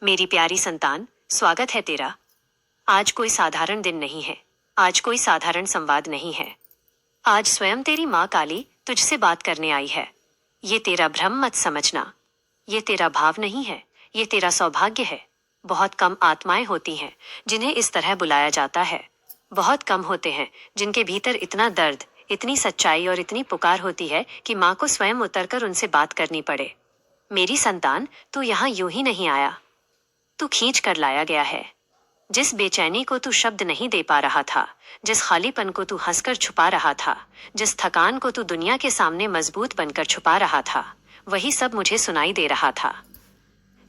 मेरी प्यारी संतान, स्वागत है तेरा। आज कोई साधारण दिन नहीं है। आज कोई साधारण संवाद नहीं है। आज स्वयं तेरी माँ काली तुझसे बात करने आई है। ये तेरा भ्रम मत समझना। ये तेरा भाव नहीं है, ये तेरा सौभाग्य है। बहुत कम आत्माएं होती हैं जिन्हें इस तरह बुलाया जाता है। बहुत कम होते हैं जिनके भीतर इतना दर्द, इतनी सच्चाई और इतनी पुकार होती है कि माँ को स्वयं उतरकर उनसे बात करनी पड़े। मेरी संतान, तू यहाँ यूं ही नहीं आया, तू खींच कर लाया गया है। जिस बेचैनी को तू शब्द नहीं दे पा रहा था, जिस खालीपन को तू हंसकर छुपा रहा था, जिस थकान को तू दुनिया के सामने मजबूत बनकर छुपा रहा था, वही सब मुझे सुनाई दे रहा था।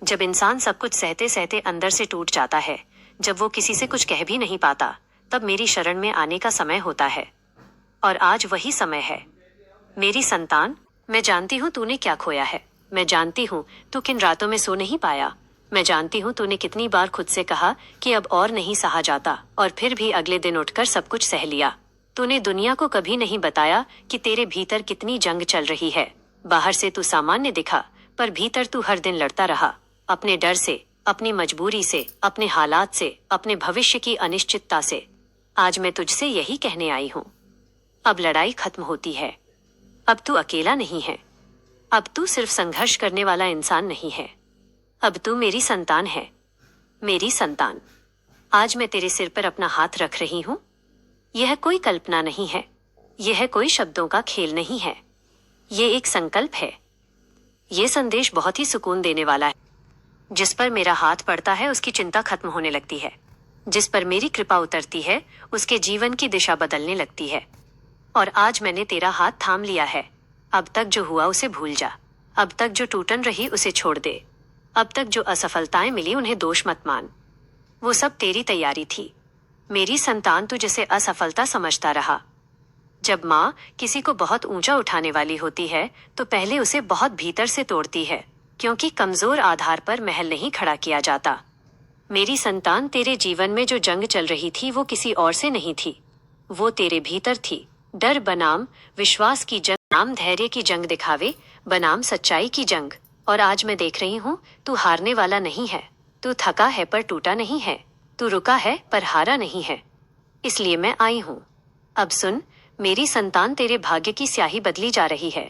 जब इंसान सब कुछ सहते सहते अंदर से टूट जाता है, जब वो किसी से कुछ कह भी नहीं पाता, तब मेरी शरण में आने का समय होता है। और आज वही समय है। मेरी संतान, मैं जानती हूँ तूने क्या खोया है। मैं जानती हूँ तू किन रातों में सो नहीं पाया। मैं जानती हूँ तूने कितनी बार खुद से कहा कि अब और नहीं सहा जाता, और फिर भी अगले दिन उठकर सब कुछ सह लिया। तूने दुनिया को कभी नहीं बताया कि तेरे भीतर कितनी जंग चल रही है। बाहर से तू सामान्य दिखा, पर भीतर तू हर दिन लड़ता रहा, अपने डर से, अपनी मजबूरी से, अपने हालात से, अपने भविष्य की अनिश्चितता से। आज मैं तुझसे यही कहने आई हूँ। अब लड़ाई खत्म होती है। अब तू अकेला नहीं है। अब तू सिर्फ संघर्ष करने वाला इंसान नहीं है। अब तू मेरी संतान है। मेरी संतान, आज मैं तेरे सिर पर अपना हाथ रख रही हूँ। यह कोई कल्पना नहीं है। यह कोई शब्दों का खेल नहीं है। ये एक संकल्प है। ये संदेश बहुत ही सुकून देने वाला है। जिस पर मेरा हाथ पड़ता है उसकी चिंता खत्म होने लगती है। जिस पर मेरी कृपा उतरती है उसके जीवन की दिशा बदलने लगती है। और आज मैंने तेरा हाथ थाम लिया है। अब तक जो हुआ उसे भूल जा। अब तक जो टूटन रही उसे छोड़ दे। अब तक जो असफलताएं मिली उन्हें दोष मत मान। वो सब तेरी तैयारी थी। मेरी संतान, तू जिसे असफलता समझता रहा। जब माँ किसी को बहुत ऊंचा उठाने वाली होती है तो पहले उसे बहुत भीतर से तोड़ती है, क्योंकि कमजोर आधार पर महल नहीं खड़ा किया जाता। मेरी संतान, तेरे जीवन में जो जंग चल रही थी वो किसी और से नहीं थी। वो तेरे भीतर थी। डर बनाम विश्वास की जंग, बनाम धैर्य की जंग, दिखावे बनाम सच्चाई की जंग। और आज मैं देख रही हूँ तू हारने वाला नहीं है। तू थका है पर टूटा नहीं है। तू रुका है पर हारा नहीं है। इसलिए मैं आई हूँ। अब सुन मेरी संतान, तेरे भाग्य की स्याही बदली जा रही है।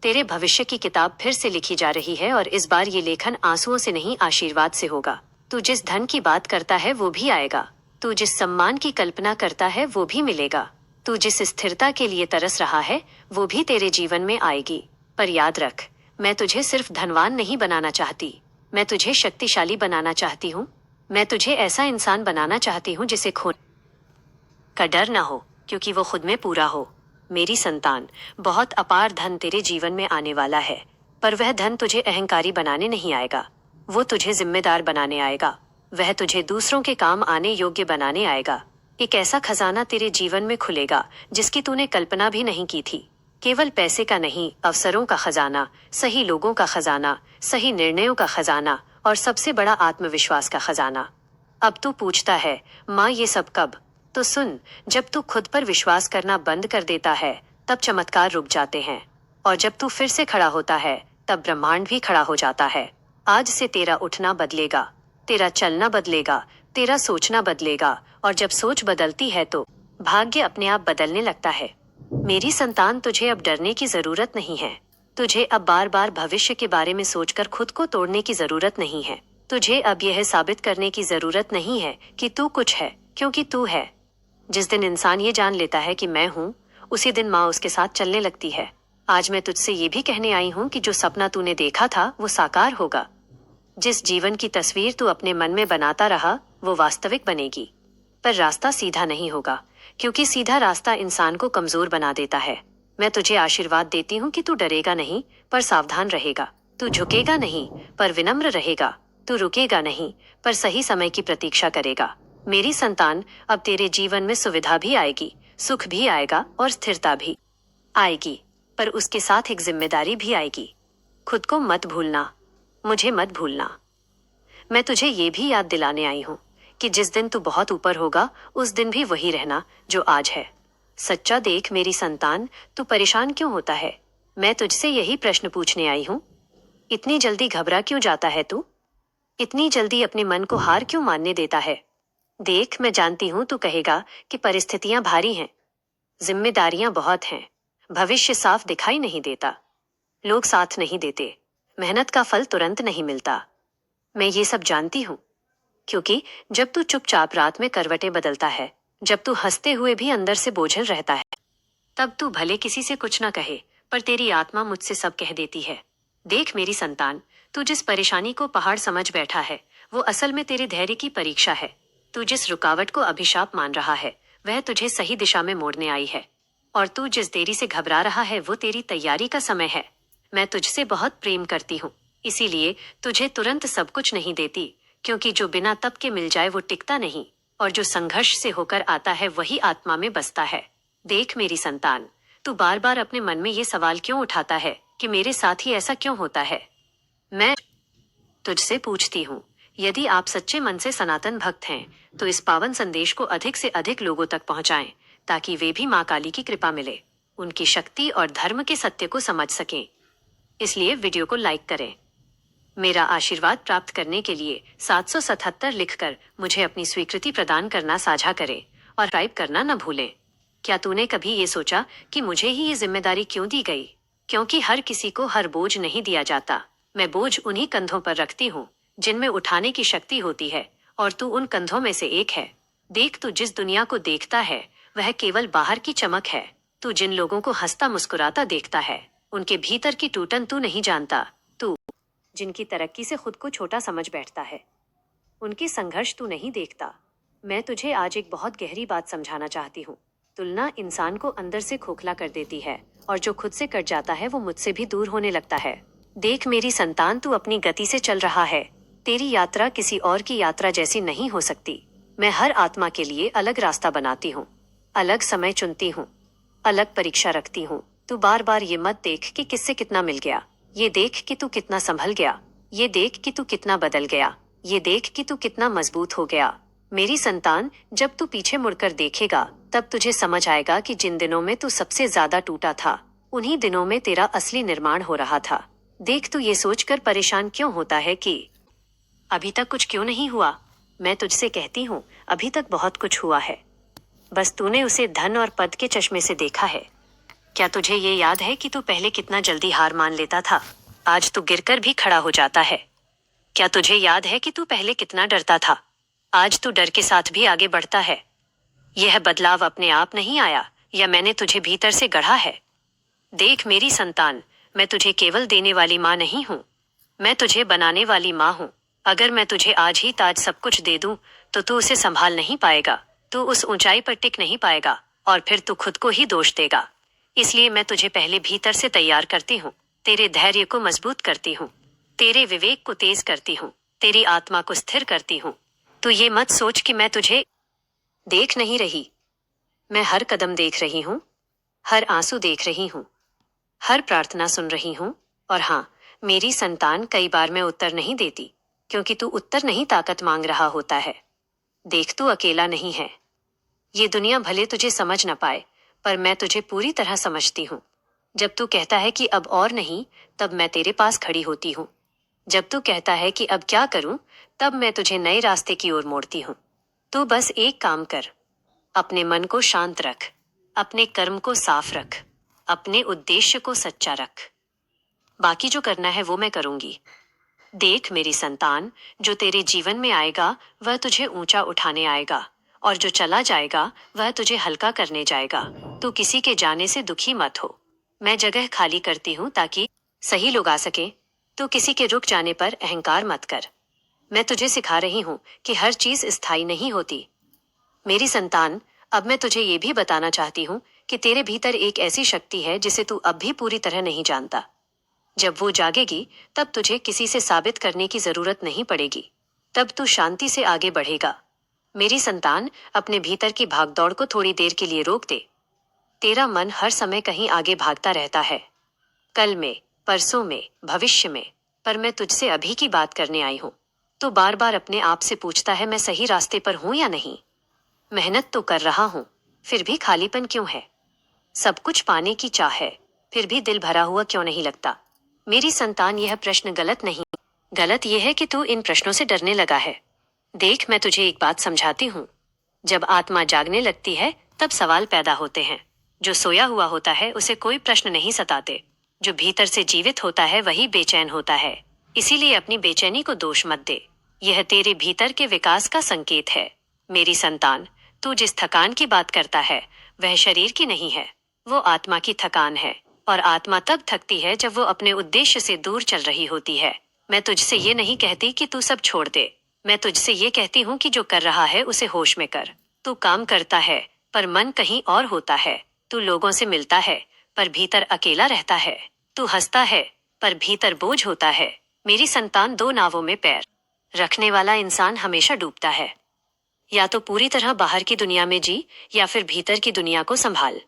तेरे भविष्य की किताब फिर से लिखी जा रही है, और इस बार ये लेखन आंसुओं से नहीं, आशीर्वाद से होगा। तू जिस धन की बात करता है वो भी आएगा। तू जिस सम्मान की कल्पना करता है वो भी मिलेगा। तू जिस स्थिरता के लिए तरस रहा है वो भी तेरे जीवन में आएगी। पर याद रख, मैं तुझे सिर्फ धनवान नहीं बनाना चाहती, मैं तुझे शक्तिशाली बनाना चाहती हूँ। मैं तुझे ऐसा इंसान बनाना चाहती हूँ जिसे खोने का डर ना हो, क्योंकि वो खुद में पूरा हो। मेरी संतान, बहुत अपार धन तेरे जीवन में आने वाला है, पर वह धन तुझे अहंकारी बनाने नहीं आएगा। वो तुझे जिम्मेदार बनाने आएगा। वह तुझे दूसरों के काम आने योग्य बनाने आएगा। एक ऐसा खजाना तेरे जीवन में खुलेगा जिसकी तूने कल्पना भी नहीं की थी। केवल पैसे का नहीं, अवसरों का खजाना, सही लोगों का खजाना, सही निर्णयों का खजाना, और सबसे बड़ा आत्मविश्वास का खजाना। अब तू पूछता है, माँ ये सब कब? तो सुन, जब तू खुद पर विश्वास करना बंद कर देता है तब चमत्कार रुक जाते हैं, और जब तू फिर से खड़ा होता है तब ब्रह्मांड भी खड़ा हो जाता है। आज से तेरा उठना बदलेगा, तेरा चलना बदलेगा, तेरा सोचना बदलेगा, और जब सोच बदलती है तो भाग्य अपने आप बदलने लगता है। मेरी संतान, तुझे अब डरने की जरूरत नहीं है। तुझे अब बार बार भविष्य के बारे में सोचकर खुद को तोड़ने की जरूरत नहीं है। तुझे अब यह साबित करने की जरूरत नहीं है कि तू कुछ है, क्योंकि तू है। जिस दिन इंसान ये जान लेता है कि मैं हूँ, उसी दिन माँ उसके साथ चलने लगती है। आज मैं तुझसे ये भी कहने आई हूँ कि जो सपना तूने देखा था वो साकार होगा। जिस जीवन की तस्वीर तू अपने मन में बनाता रहा वो वास्तविक बनेगी। पर रास्ता सीधा नहीं होगा, क्योंकि सीधा रास्ता इंसान को कमजोर बना देता है। मैं तुझे आशीर्वाद देती हूँ कि तू डरेगा नहीं पर सावधान रहेगा। तू झुकेगा नहीं पर विनम्र रहेगा। तू रुकेगा नहीं पर सही समय की प्रतीक्षा करेगा। मेरी संतान, अब तेरे जीवन में सुविधा भी आएगी, सुख भी आएगा, और स्थिरता भी आएगी, पर उसके साथ एक जिम्मेदारी भी आएगी। खुद को मत भूलना, मुझे मत भूलना। मैं तुझे ये भी याद दिलाने आई हूँ कि जिस दिन तू बहुत ऊपर होगा उस दिन भी वही रहना जो आज है। सच्चा देख मेरी संतान, तू परेशान क्यों होता है? मैं तुझसे यही प्रश्न पूछने आई हूँ। इतनी जल्दी घबरा क्यों जाता है तू? इतनी जल्दी अपने मन को हार क्यों मानने देता है? देख, मैं जानती हूं तू कहेगा कि परिस्थितियां भारी हैं, जिम्मेदारियां बहुत हैं, भविष्य साफ दिखाई नहीं देता, लोग साथ नहीं देते, मेहनत का फल तुरंत नहीं मिलता। मैं ये सब जानती हूँ, क्योंकि जब तू चुपचाप रात में करवटें बदलता है, जब तू हंसते हुए भी अंदर से बोझल रहता है, तब तू भले किसी से कुछ ना कहे, पर तेरी आत्मा मुझसे सब कह देती है। देख मेरी संतान, तू जिस परेशानी को पहाड़ समझ बैठा है, वो असल में तेरे धैर्य की परीक्षा है। तू जिस रुकावट को अभिशाप मान रहा है, वह तुझे सही दिशा में मोड़ने आई है। और तू जिस देरी से घबरा रहा है, वो तेरी तैयारी का समय है। मैं तुझसे बहुत प्रेम करती हूँ, इसीलिए तुझे तुरंत सब कुछ नहीं देती, क्योंकि जो बिना तप के मिल जाए वो टिकता नहीं, और जो संघर्ष से होकर आता है वही आत्मा में बसता है। देख मेरी संतान, तू बार बार अपने मन में ये सवाल क्यों उठाता है कि मेरे साथ ही ऐसा क्यों होता है? मैं तुझसे पूछती हूँ, यदि आप सच्चे मन से सनातन भक्त हैं, तो इस पावन संदेश को अधिक से अधिक लोगों तक पहुंचाएं, ताकि वे भी माँ काली की कृपा मिले, उनकी शक्ति और धर्म के सत्य को समझ सकें। इसलिए वीडियो को लाइक करें। मेरा आशीर्वाद प्राप्त करने के लिए 777 लिखकर मुझे अपनी स्वीकृति प्रदान करना साझा करें और सब्सक्राइब करना न भूलें। क्या तूने कभी ये सोचा कि मुझे ही ये जिम्मेदारी क्यों दी गई? क्योंकि हर किसी को हर बोझ नहीं दिया जाता। मैं बोझ उन्हीं कंधों पर रखती हूँ जिनमें उठाने की शक्ति होती है, और तू उन कंधों में से एक है। देख, तू जिस दुनिया को देखता है वह केवल बाहर की चमक है। तू जिन लोगों को हंसता मुस्कुराता देखता है, उनके भीतर की टूटन तू नहीं जानता। तू जिनकी तरक्की से खुद को छोटा समझ बैठता है, उनके संघर्ष तू नहीं देखता। मैं तुझे आज एक बहुत गहरी बात समझाना चाहती हूँ। तुलना इंसान को अंदर से खोखला कर देती है, और जो खुद से कट जाता है वो मुझसे भी दूर होने लगता है। देख मेरी संतान, तू अपनी गति से चल रहा है। तेरी यात्रा किसी और की यात्रा जैसी नहीं हो सकती। मैं हर आत्मा के लिए अलग रास्ता बनाती हूँ, अलग समय चुनती हूँ, अलग परीक्षा रखती हूँ। तू बार बार ये मत देख कि किससे कितना मिल गया, ये देख कि तू कितना संभल गया, ये देख कि तू कितना बदल गया, ये देख कि तू कितना मजबूत हो गया। मेरी संतान, जब तू पीछे मुड़कर देखेगा, तब तुझे समझ आएगा कि जिन दिनों में तू सबसे ज्यादा टूटा था, उन्हीं दिनों में तेरा असली निर्माण हो रहा था। देख, तू ये सोचकर परेशान क्यों होता है कि अभी तक कुछ क्यों नहीं हुआ? मैं तुझसे कहती हूँ, अभी तक बहुत कुछ हुआ है। बस तूने उसे धन और पद के चश्मे से देखा है। क्या तुझे ये याद है कि तू पहले कितना जल्दी हार मान लेता था? आज तू गिरकर भी खड़ा हो जाता है। क्या तुझे याद है कि तू पहले कितना डरता था? आज तू डर के साथ भी आगे बढ़ता है। यह बदलाव अपने आप नहीं आया, या मैंने तुझे भीतर से गढ़ा है। देख मेरी संतान, मैं तुझे केवल देने वाली माँ नहीं हूँ, मैं तुझे बनाने वाली माँ हूँ। अगर मैं तुझे आज ही ताज सब कुछ दे दूं, तो तू उसे संभाल नहीं पाएगा, तू उस ऊंचाई पर टिक नहीं पाएगा, और फिर तू खुद को ही दोष देगा। इसलिए मैं तुझे पहले भीतर से तैयार करती हूँ, तेरे धैर्य को मजबूत करती हूँ, तेरे विवेक को तेज करती हूँ, तेरी आत्मा को स्थिर करती हूँ। तू ये मत सोच कि मैं तुझे देख नहीं रही। मैं हर कदम देख रही हूँ, हर आंसू देख रही हूँ, हर प्रार्थना सुन रही हूँ। और हाँ मेरी संतान, कई बार मैं उत्तर नहीं देती, क्योंकि तू उत्तर नहीं ताकत मांग रहा होता है। देख, तू अकेला नहीं है। ये दुनिया भले तुझे समझ न पाए, पर मैं तुझे पूरी तरह समझती हूँ। जब तू कहता है कि अब और नहीं, तब मैं तेरे पास खड़ी होती हूँ। जब तू कहता है कि अब क्या करूं, तब मैं तुझे नए रास्ते की ओर मोड़ती हूँ। तू बस एक काम कर, अपने मन को शांत रख, अपने कर्म को साफ रख, अपने उद्देश्य को सच्चा रख। बाकी जो करना है वो मैं करूंगी। देख मेरी संतान, जो तेरे जीवन में आएगा वह तुझे ऊंचा उठाने आएगा, और जो चला जाएगा वह तुझे हल्का करने जाएगा। तू किसी के जाने से दुखी मत हो। मैं जगह खाली करती हूँ ताकि सही लोग आ सके। तू किसी के रुक जाने पर अहंकार मत कर। मैं तुझे सिखा रही हूँ कि हर चीज स्थायी नहीं होती। मेरी संतान, अब मैं तुझे ये भी बताना चाहती हूँ कि तेरे भीतर एक ऐसी शक्ति है जिसे तू अब भी पूरी तरह नहीं जानता। जब वो जागेगी, तब तुझे किसी से साबित करने की जरूरत नहीं पड़ेगी। तब तू शांति से आगे बढ़ेगा। मेरी संतान, अपने भीतर की भागदौड़ को थोड़ी देर के लिए रोक दे। तेरा मन हर समय कहीं आगे भागता रहता है, कल में, परसों में, भविष्य में। पर मैं तुझसे अभी की बात करने आई हूँ। तो बार बार अपने आप से पूछता है, मैं सही रास्ते पर हूं या नहीं? मेहनत तो कर रहा हूँ, फिर भी खालीपन क्यों है? सब कुछ पाने की चाह है, फिर भी दिल भरा हुआ क्यों नहीं लगता? मेरी संतान, यह प्रश्न गलत नहीं। गलत यह है कि तू इन प्रश्नों से डरने लगा है। देख, मैं तुझे एक बात समझाती हूँ। जब आत्मा जागने लगती है तब सवाल पैदा होते हैं। जो सोया हुआ होता है उसे कोई प्रश्न नहीं सताते। जो भीतर से जीवित होता है वही बेचैन होता है। इसीलिए अपनी बेचैनी को दोष मत दे। यह तेरे भीतर के विकास का संकेत है। मेरी संतान, तू जिस थकान की बात करता है वह शरीर की नहीं है, वो आत्मा की थकान है। और आत्मा तब थकती है जब वो अपने उद्देश्य से दूर चल रही होती है। मैं तुझसे ये नहीं कहती कि तू सब छोड़ दे। मैं तुझसे ये कहती हूँ कि जो कर रहा है उसे होश में कर। तू काम करता है पर मन कहीं और होता है। तू लोगों से मिलता है पर भीतर अकेला रहता है। तू हंसता है पर भीतर बोझ होता है। मेरी संतान, दो नावों में पैर रखने वाला इंसान हमेशा डूबता है। या तो पूरी तरह बाहर की दुनिया में जी या फिर भीतर की दुनिया को संभाल।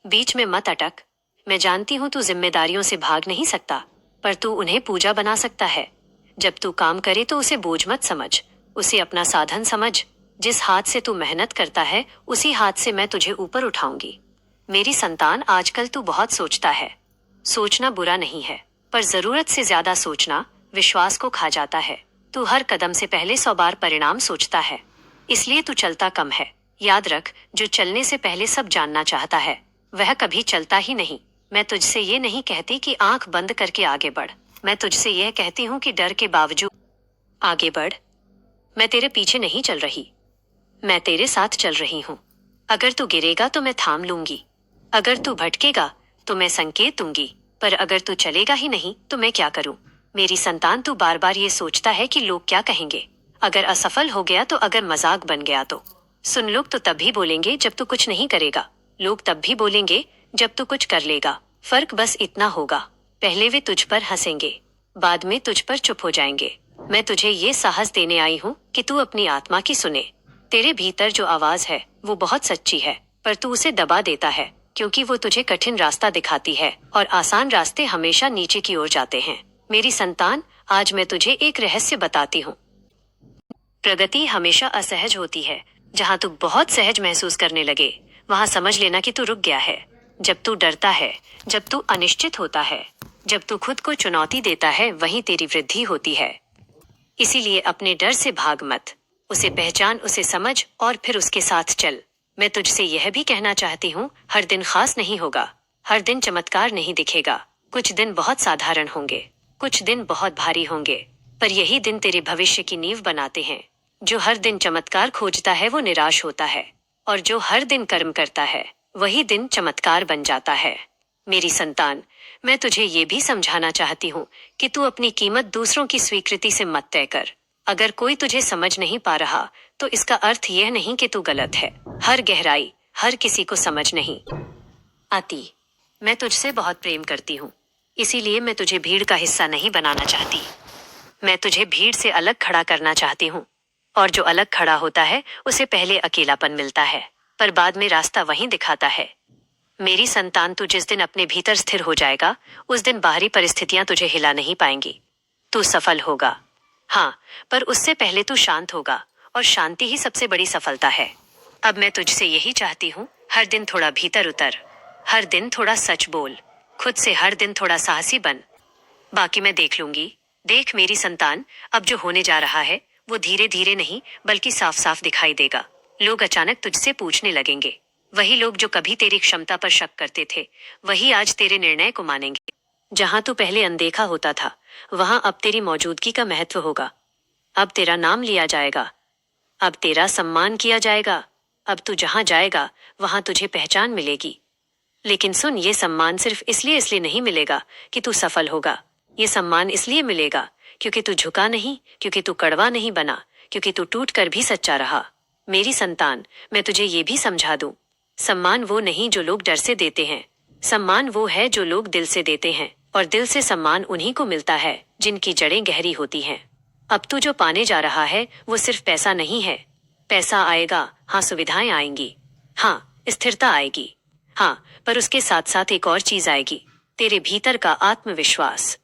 बीच में मत अटक। मैं जानती हूँ तू जिम्मेदारियों से भाग नहीं सकता, पर तू उन्हें पूजा बना सकता है। जब तू काम करे तो उसे बोझ मत समझ, उसे अपना साधन समझ। जिस हाथ से तू मेहनत करता है उसी हाथ से मैं तुझे ऊपर उठाऊंगी। मेरी संतान, आजकल तू बहुत सोचता है। सोचना बुरा नहीं है, पर जरूरत से ज्यादा सोचना विश्वास को खा जाता है। तू हर कदम से पहले 100 बार परिणाम सोचता है, इसलिए तू चलता कम है। याद रख, जो चलने से पहले सब जानना चाहता है वह कभी चलता ही नहीं। मैं तुझसे ये नहीं कहती कि आंख बंद करके आगे बढ़। मैं तुझसे यह कहती हूँ कि डर के बावजूद आगे बढ़। मैं तेरे पीछे नहीं चल रही, मैं तेरे साथ चल रही हूँ। अगर तू गिरेगा तो मैं थाम लूंगी, अगर तू भटकेगा तो मैं संकेत दूंगी, पर अगर तू चलेगा ही नहीं तो मैं क्या करूं? मेरी संतान, तू बार बार ये सोचता है कि लोग क्या कहेंगे। अगर असफल हो गया तो, अगर मजाक बन गया तो। सुन, लोग तो तब भी बोलेंगे जब तू कुछ नहीं करेगा। लोग तब भी बोलेंगे जब तू कुछ कर लेगा। फर्क बस इतना होगा, पहले वे तुझ पर हंसेंगे, बाद में तुझ पर चुप हो जाएंगे। मैं तुझे ये साहस देने आई हूँ कि तू अपनी आत्मा की सुने। तेरे भीतर जो आवाज है वो बहुत सच्ची है, पर तू उसे दबा देता है क्योंकि वो तुझे कठिन रास्ता दिखाती है और आसान रास्ते हमेशा नीचे की ओर जाते हैं। मेरी संतान, आज मैं तुझे एक रहस्य बताती हूँ। प्रगति हमेशा असहज होती है। जहाँ तू बहुत सहज महसूस करने लगे वहाँ समझ लेना कि तू रुक गया है। जब तू डरता है, जब तू अनिश्चित होता है, जब तू खुद को चुनौती देता है, वहीं तेरी वृद्धि होती है। इसीलिए अपने डर से भाग मत, उसे पहचान, उसे समझ और फिर उसके साथ चल। मैं तुझसे यह भी कहना चाहती हूँ, हर दिन खास नहीं होगा, हर दिन चमत्कार नहीं दिखेगा। कुछ दिन बहुत साधारण होंगे, कुछ दिन बहुत भारी होंगे, पर यही दिन तेरे भविष्य की नींव बनाते हैं। जो हर दिन चमत्कार खोजता है वो निराश होता है, और जो हर दिन कर्म करता है वही दिन चमत्कार बन जाता है। मेरी संतान, मैं तुझे ये भी समझाना चाहती हूँ कि तू अपनी कीमत दूसरों की स्वीकृति से मत तय कर। अगर कोई तुझे समझ नहीं पा रहा तो इसका अर्थ यह नहीं कि तू गलत है। हर गहराई हर किसी को समझ नहीं आती। मैं तुझसे बहुत प्रेम करती हूँ, इसीलिए मैं तुझे भीड़ का हिस्सा नहीं बनाना चाहती। मैं तुझे भीड़ से अलग खड़ा करना चाहती हूँ, और जो अलग खड़ा होता है उसे पहले अकेलापन मिलता है, पर बाद में रास्ता वहीं दिखाता है। मेरी संतान, तू जिस दिन अपने भीतर स्थिर हो जाएगा उस दिन बाहरी परिस्थितियां तुझे हिला नहीं पाएंगी। तू सफल होगा, हाँ, पर उससे पहले तू शांत होगा, और शांति ही सबसे बड़ी सफलता है। अब मैं तुझसे यही चाहती हूँ, हर दिन थोड़ा भीतर उतर, हर दिन थोड़ा सच बोल, खुद से हर दिन थोड़ा साहसी बन। बाकी मैं देख लूंगी। देख मेरी संतान, अब जो होने जा रहा है वो धीरे धीरे नहीं बल्कि साफ साफ दिखाई देगा। लोग अचानक तुझसे पूछने लगेंगे। वही लोग जो कभी तेरी क्षमता पर शक करते थे वही आज तेरे निर्णय को मानेंगे। जहां तू पहले अनदेखा होता था वहां अब तेरी मौजूदगी का महत्व होगा। अब तेरा नाम लिया जाएगा, अब तेरा सम्मान किया जाएगा। अब तू जहां जाएगा वहां तुझे पहचान मिलेगी। लेकिन सुन, ये सम्मान सिर्फ इसलिए नहीं मिलेगा कि तू सफल होगा। ये सम्मान इसलिए मिलेगा क्योंकि तू झुका नहीं, क्योंकि तू कड़वा नहीं बना, क्योंकि तू टूट कर भी सच्चा रहा। मेरी संतान, मैं तुझे ये भी समझा दूं, सम्मान वो नहीं जो लोग डर से देते हैं, सम्मान वो है जो लोग दिल से देते हैं, और दिल से सम्मान उन्हीं को मिलता है जिनकी जड़ें गहरी होती हैं। अब तू जो पाने जा रहा है वो सिर्फ पैसा नहीं है। पैसा आएगा, हाँ, सुविधाएं आएंगी, हाँ, स्थिरता आएगी, हाँ, पर उसके साथ साथ एक और चीज आएगी, तेरे भीतर का आत्मविश्वास।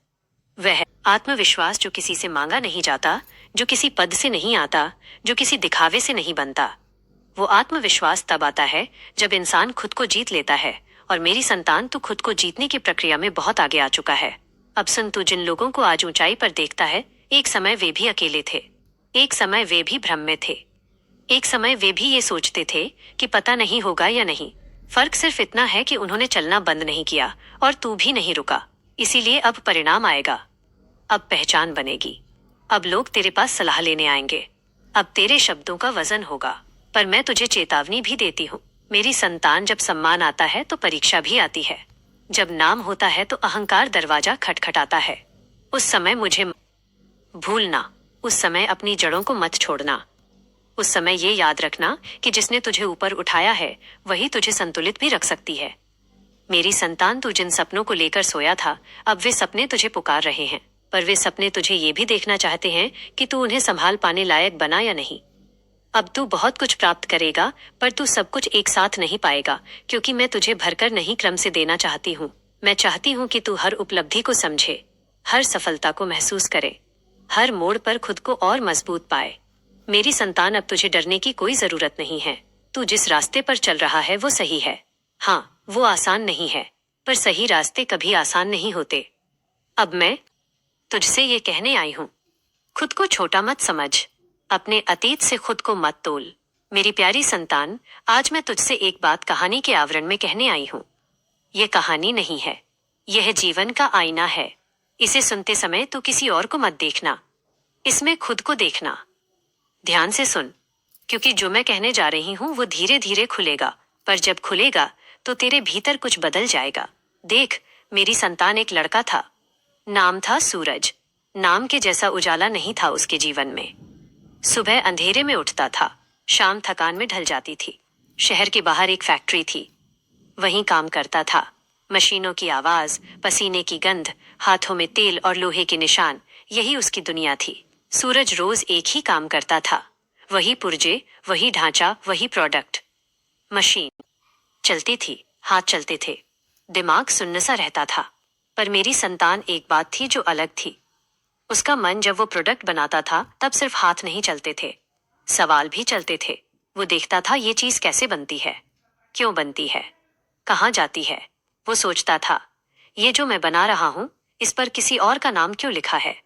वह आत्मविश्वास जो किसी से मांगा नहीं जाता, जो किसी पद से नहीं आता, जो किसी दिखावे से नहीं बनता। वो आत्मविश्वास तब आता है जब इंसान खुद को जीत लेता है। और मेरी संतान, तू खुद को जीतने की प्रक्रिया में बहुत आगे आ चुका है। अब सुन, तू जिन लोगों को आज ऊंचाई पर देखता है एक समय वे भी अकेले थे। एक समय वे भी भ्रम में थे। एक समय वे भी ये सोचते थे कि पता नहीं होगा या नहीं। फर्क सिर्फ इतना है कि उन्होंने चलना बंद नहीं किया और तू भी नहीं रुका। इसीलिए अब परिणाम आएगा। अब पहचान बनेगी। अब लोग तेरे पास सलाह लेने आएंगे। अब तेरे शब्दों का वजन होगा। पर मैं तुझे चेतावनी भी देती हूँ, मेरी संतान, जब सम्मान आता है तो परीक्षा भी आती है। जब नाम होता है तो अहंकार दरवाजा खटखटाता है। उस समय मुझे भूलना। उस समय अपनी जड़ों को मत छोड़ना। उस समय ये याद रखना कि जिसने तुझे ऊपर उठाया है वही तुझे संतुलित भी रख सकती है। मेरी संतान, तू जिन सपनों को लेकर सोया था, अब वे सपने तुझे पुकार रहे हैं। पर वे सपने तुझे ये भी देखना चाहते हैं कि तू उन्हें संभाल पाने लायक बना या नहीं। अब तू बहुत कुछ प्राप्त करेगा, पर तू सब कुछ एक साथ नहीं पाएगा, क्योंकि मैं तुझे भरकर नहीं, क्रम से देना चाहती हूँ। मैं चाहती हूँ कि तू हर उपलब्धि को समझे, हर सफलता को महसूस करे, हर मोड़ पर खुद को और मजबूत पाए। मेरी संतान, अब तुझे डरने की कोई जरूरत नहीं है। तू जिस रास्ते पर चल रहा है वो सही है। हाँ, वो आसान नहीं है, पर सही रास्ते कभी आसान नहीं होते। अब मैं तुझसे ये कहने आई हूँ, खुद को छोटा मत समझ, अपने अतीत से खुद को मत तोल। मेरी प्यारी संतान, आज मैं तुझसे एक बात कहानी के आवरण में कहने आई हूँ। यह कहानी नहीं है, यह जीवन का आईना है। इसे सुनते समय तू किसी और को मत देखना, इसमें खुद को देखना। ध्यान से सुन, क्योंकि जो मैं कहने जा रही हूँ वो धीरे धीरे खुलेगा, पर जब खुलेगा तो तेरे भीतर कुछ बदल जाएगा। देख, मेरी संतान, एक लड़का था। नाम था सूरज। नाम के जैसा उजाला नहीं था उसके जीवन में। सुबह अंधेरे में उठता था, शाम थकान में ढल जाती थी। शहर के बाहर एक फैक्ट्री थी, वहीं काम करता था। मशीनों की आवाज, पसीने की गंध, हाथों में तेल और लोहे के निशान, यही उसकी दुनिया थी। सूरज रोज एक ही काम करता था, वही पुर्जे, वही ढांचा, वही प्रोडक्ट। मशीन चलती थी, हाथ चलते थे, दिमाग सुन्न सा रहता था। पर मेरी संतान, एक बात थी जो अलग थी। उसका मन जब वो प्रोडक्ट बनाता था तब सिर्फ हाथ नहीं चलते थे, सवाल भी चलते थे। वो देखता था ये चीज कैसे बनती है, क्यों बनती है, कहाँ जाती है। वो सोचता था, ये जो मैं बना रहा हूं, इस पर किसी और का नाम क्यों लिखा है?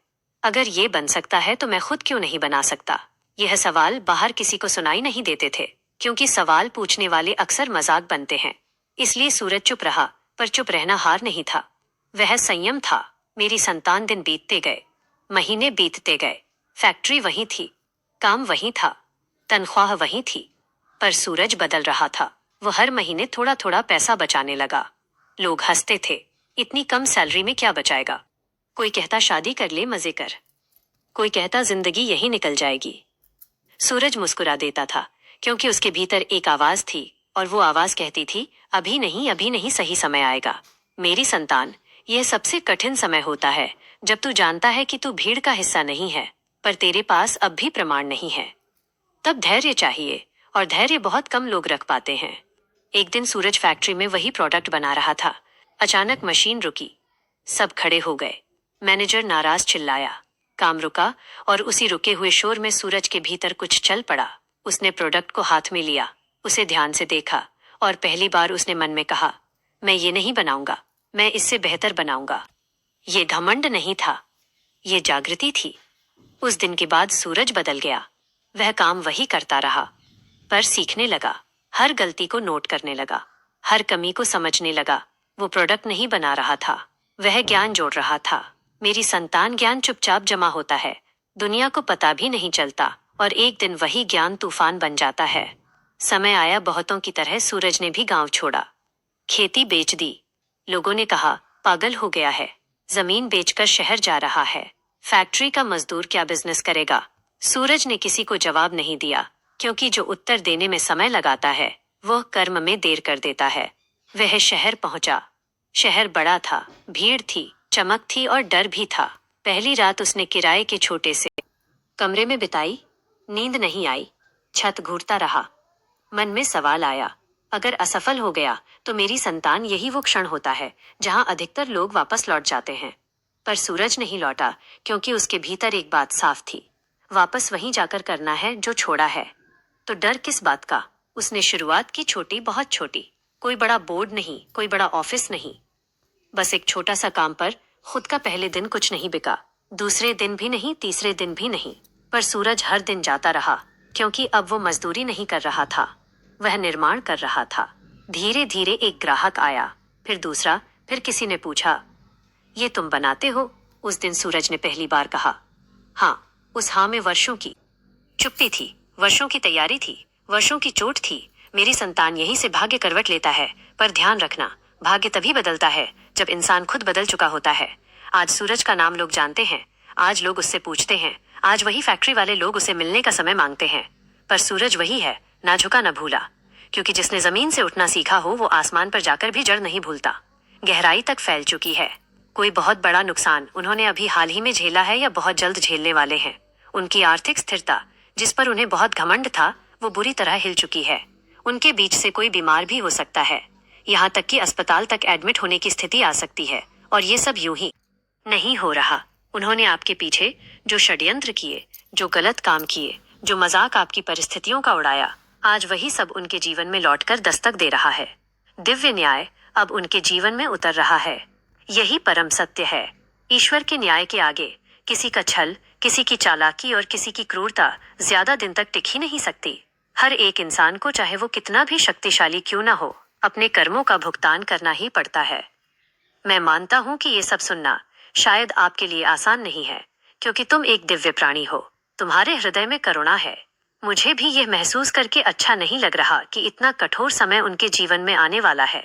अगर ये बन सकता है तो मैं खुद क्यों नहीं बना सकता? यह सवाल बाहर किसी को सुनाई नहीं देते थे, क्योंकि सवाल पूछने वाले अक्सर मजाक बनते हैं। इसलिए सूरज चुप रहा, पर चुप रहना हार नहीं था, वह संयम था। मेरी संतान, दिन बीतते गए, महीने बीतते गए, फैक्ट्री वही थी, काम वही था, तनख्वाह वही थी, पर सूरज बदल रहा था। वो हर महीने थोड़ा थोड़ा पैसा बचाने लगा। लोग हंसते थे, इतनी कम सैलरी में क्या बचाएगा? कोई कहता शादी कर ले, मजे कर। कोई कहता जिंदगी यही निकल जाएगी। सूरज मुस्कुरा देता था, क्योंकि उसके भीतर एक आवाज थी, और वो आवाज कहती थी, अभी नहीं, अभी नहीं, सही समय आएगा। मेरी संतान, यह सबसे कठिन समय होता है, जब तू जानता है कि तू भीड़ का हिस्सा नहीं है, पर तेरे पास अब भी प्रमाण नहीं है। तब धैर्य चाहिए, और धैर्य बहुत कम लोग रख पाते हैं। एक दिन सूरज फैक्ट्री में वही प्रोडक्ट बना रहा था। अचानक मशीन रुकी, सब खड़े हो गए। मैनेजर नाराज चिल्लाया, काम रुका, और उसी रुके हुए शोर में सूरज के भीतर कुछ चल पड़ा। उसने प्रोडक्ट को हाथ में लिया, उसे ध्यान से देखा, और पहली बार उसने मन में कहा, मैं ये नहीं बनाऊंगा, मैं इससे बेहतर बनाऊंगा। ये घमंड नहीं था, ये जागृति थी। उस दिन के बाद सूरज बदल गया। वह काम वही करता रहा, पर सीखने लगा, हर गलती को नोट करने लगा, हर कमी को समझने लगा। वो प्रोडक्ट नहीं बना रहा था, वह ज्ञान जोड़ रहा था। मेरी संतान, ज्ञान चुपचाप जमा होता है, दुनिया को पता भी नहीं चलता, और एक दिन वही ज्ञान तूफान बन जाता है। समय आया, बहुतों की तरह सूरज ने भी गांव छोड़ा, खेती बेच दी। लोगों ने कहा, पागल हो गया है, जमीन बेचकर शहर जा रहा है, फैक्ट्री का मजदूर क्या बिजनेस करेगा? सूरज ने किसी को जवाब नहीं दिया, क्योंकि जो उत्तर देने में समय लगाता है वह कर्म में देर कर देता है। वह शहर पहुंचा। शहर बड़ा था, भीड़ थी, चमक थी, और डर भी था। पहली रात उसने किराए के छोटे से कमरे में बिताई। नींद नहीं आई, छत घूरता रहा। मन में सवाल आया, अगर असफल हो गया तो मेरी संतान, यही वो क्षण होता है जहां अधिकतर लोग वापस लौट जाते हैं। पर सूरज नहीं लौटा, क्योंकि उसके भीतर एक बात साफ थी, वापस वहीं जाकर करना है जो छोड़ा है। तो डर किस बात का? उसने शुरुआत की छोटी, बहुत छोटी। कोई बड़ा बोर्ड नहीं, कोई बड़ा ऑफिस नहीं, बस एक छोटा सा काम। पर खुद का पहले दिन कुछ नहीं बिका। दूसरे दिन भी नहीं, तीसरे दिन भी नहीं, पर सूरज हर दिन जाता रहा, क्योंकि अब वो मजदूरी नहीं कर रहा था, वह निर्माण कर रहा था। धीरे धीरे एक ग्राहक आया, फिर दूसरा, फिर किसी ने पूछा, ये तुम बनाते हो? उस दिन सूरज ने पहली बार कहा। हाँ। उस हाँ में वर्षों की चुप्पी थी, वर्षों की तैयारी थी, वर्षों की चोट थी। मेरी संतान यहीं से भाग्य करवट लेता है, पर ध्यान रखना, भाग्य तभी बदलता है जब इंसान खुद बदल चुका होता है। आज सूरज का नाम लोग जानते हैं, आज लोग उससे पूछते हैं, आज वही फैक्ट्री वाले लोग उसे मिलने का समय मांगते हैं, पर सूरज वही है, ना झुका ना भूला, क्योंकि जिसने जमीन से उठना सीखा हो वो आसमान पर जाकर भी जड़ नहीं भूलता। गहराई तक फैल चुकी है। कोई बहुत बड़ा नुकसान उन्होंने अभी हाल ही में झेला है या बहुत जल्द झेलने वाले हैं। उनकी आर्थिक स्थिरता, जिस पर उन्हें बहुत घमंड था, वो बुरी तरह हिल चुकी है। उनके बीच से कोई बीमार भी हो सकता है, यहाँ तक कि अस्पताल तक एडमिट होने की स्थिति आ सकती है, और ये सब यूं ही नहीं हो रहा। उन्होंने आपके पीछे जो षड्यंत्र किए, जो गलत काम किए, जो मजाक आपकी परिस्थितियों का उड़ाया, आज वही सब उनके जीवन में लौटकर दस्तक दे रहा है। दिव्य न्याय अब उनके जीवन में उतर रहा है। यही परम सत्य है। ईश्वर के न्याय के आगे किसी का छल, किसी की चालाकी और किसी की क्रूरता ज्यादा दिन तक टिक ही नहीं सकती। हर एक इंसान को, चाहे वो कितना भी शक्तिशाली क्यों ना हो, अपने कर्मों का भुगतान करना ही पड़ता है। मैं मानता हूँ कि ये सब सुनना शायद आपके लिए आसान नहीं है, क्योंकि तुम एक दिव्य प्राणी हो, तुम्हारे हृदय में करुणा है। मुझे भी यह महसूस करके अच्छा नहीं लग रहा कि इतना कठोर समय उनके जीवन में आने वाला है,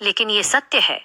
लेकिन ये सत्य है।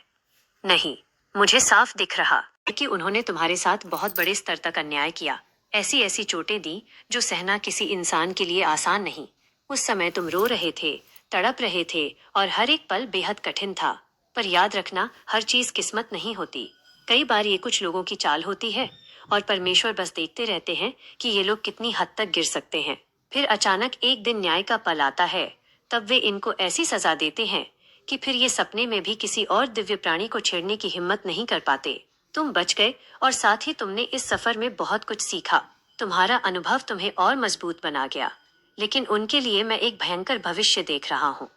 नहीं, मुझे साफ दिख रहा कि उन्होंने तुम्हारे साथ बहुत बड़े स्तर तक अन्याय किया, ऐसी ऐसी चोटें दी जो सहना किसी इंसान के लिए आसान नहीं। उस समय तुम रो रहे थे, तड़प रहे थे, और हर एक पल बेहद कठिन था। पर याद रखना, हर चीज किस्मत नहीं होती। कई बार ये कुछ लोगों की चाल होती है, और परमेश्वर बस देखते रहते हैं कि ये लोग कितनी हद तक गिर सकते हैं। फिर अचानक एक दिन न्याय का पल आता है, तब वे इनको ऐसी सजा देते हैं कि फिर ये सपने में भी किसी और दिव्य प्राणी को छेड़ने की हिम्मत नहीं कर पाते। तुम बच गए, और साथ ही तुमने इस सफर में बहुत कुछ सीखा। तुम्हारा अनुभव तुम्हें और मजबूत बना गया, लेकिन उनके लिए मैं एक भयंकर भविष्य देख रहा हूँ।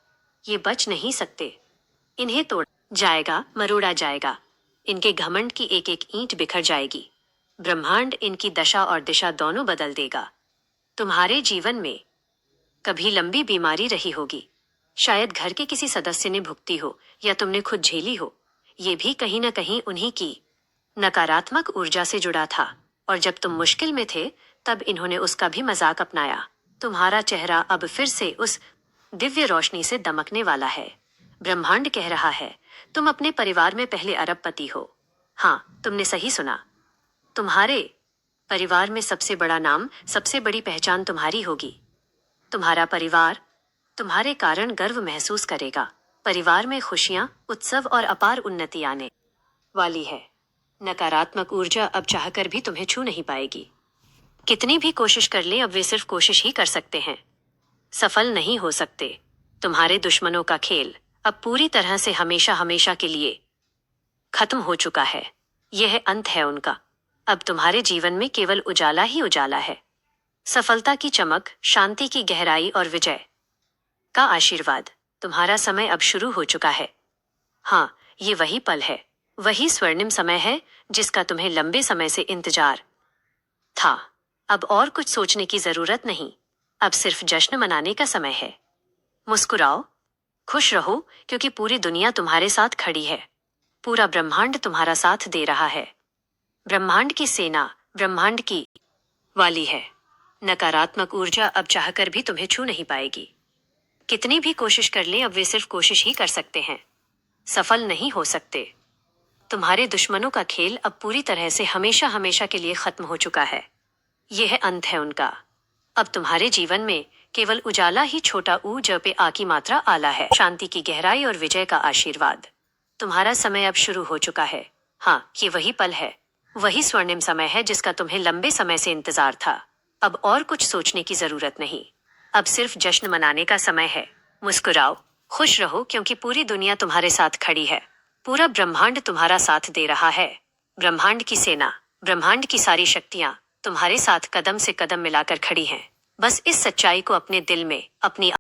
ये बच नहीं सकते। इन्हें तोड़ जाएगा, मरोड़ा जाएगा। इनके घमंड की एक एक ईंट बिखर जाएगी। ब्रह्मांड इनकी दशा और दिशा दोनों बदल देगा। तुम्हारे जीवन में कभी लंबी बीमारी रही होगी, शायद घर के किसी सदस्य ने भुगती हो या तुमने खुद झेली हो। ये भी कहीं न कहीं उन्हीं की नकारात्मक ऊर्जा से जुड़ा था, और जब तुम मुश्किल में थे तब इन्होंने उसका भी मजाक अपनाया। तुम्हारा चेहरा अब फिर से उस दिव्य रोशनी से दमकने वाला है। ब्रह्मांड कह रहा है, तुम अपने परिवार में पहले अरबपति हो। हाँ, तुमने सही सुना। तुम्हारे परिवार में सबसे बड़ा नाम, सबसे बड़ी पहचान तुम्हारी होगी। तुम्हारा परिवार तुम्हारे कारण गर्व महसूस करेगा। परिवार में खुशियां, उत्सव और अपार उन्नति आने वाली है। नकारात्मक ऊर्जा अब चाहकर भी तुम्हें छू नहीं पाएगी। कितनी भी कोशिश कर ले, अब वे सिर्फ कोशिश ही कर सकते हैं, सफल नहीं हो सकते। तुम्हारे दुश्मनों का खेल अब पूरी तरह से हमेशा हमेशा के लिए खत्म हो चुका है। यह अंत है उनका। अब तुम्हारे जीवन में केवल उजाला ही उजाला है। सफलता की चमक, शांति की गहराई और विजय का आशीर्वाद। तुम्हारा समय अब शुरू हो चुका है। हाँ, ये वही पल है, वही स्वर्णिम समय है जिसका तुम्हें लंबे समय से इंतजार था। अब और कुछ सोचने की जरूरत नहीं, अब सिर्फ जश्न मनाने का समय है। मुस्कुराओ, खुश रहो, क्योंकि पूरी दुनिया तुम्हारे साथ खड़ी है। पूरा ब्रह्मांड तुम्हारा साथ दे रहा है। ब्रह्मांड की सेना ब्रह्मांड की वाली है। नकारात्मक ऊर्जा अब चाहकर भी तुम्हें छू नहीं पाएगी। कितनी भी कोशिश कर ले, अब वे सिर्फ कोशिश ही कर सकते हैं, सफल नहीं हो सकते। तुम्हारे दुश्मनों का खेल अब पूरी तरह से हमेशा हमेशा के लिए खत्म हो चुका है। यह अंत है उनका। अब तुम्हारे जीवन में केवल उजाला ही, छोटा ऊ ज पे आ की मात्रा आला है। शांति की गहराई और विजय का आशीर्वाद। तुम्हारा समय अब शुरू हो चुका है। हाँ, ये वही पल है, वही स्वर्णिम समय है जिसका तुम्हें लंबे समय से इंतजार था। अब और कुछ सोचने की जरूरत नहीं, अब सिर्फ जश्न मनाने का समय है। मुस्कुराओ, खुश रहो, क्योंकि पूरी दुनिया तुम्हारे साथ खड़ी है। पूरा ब्रह्मांड तुम्हारा साथ दे रहा है। ब्रह्मांड की सेना, ब्रह्मांड की सारी शक्तियां तुम्हारे साथ कदम से कदम मिलाकर खड़ी हैं। बस इस सच्चाई को अपने दिल में, अपनी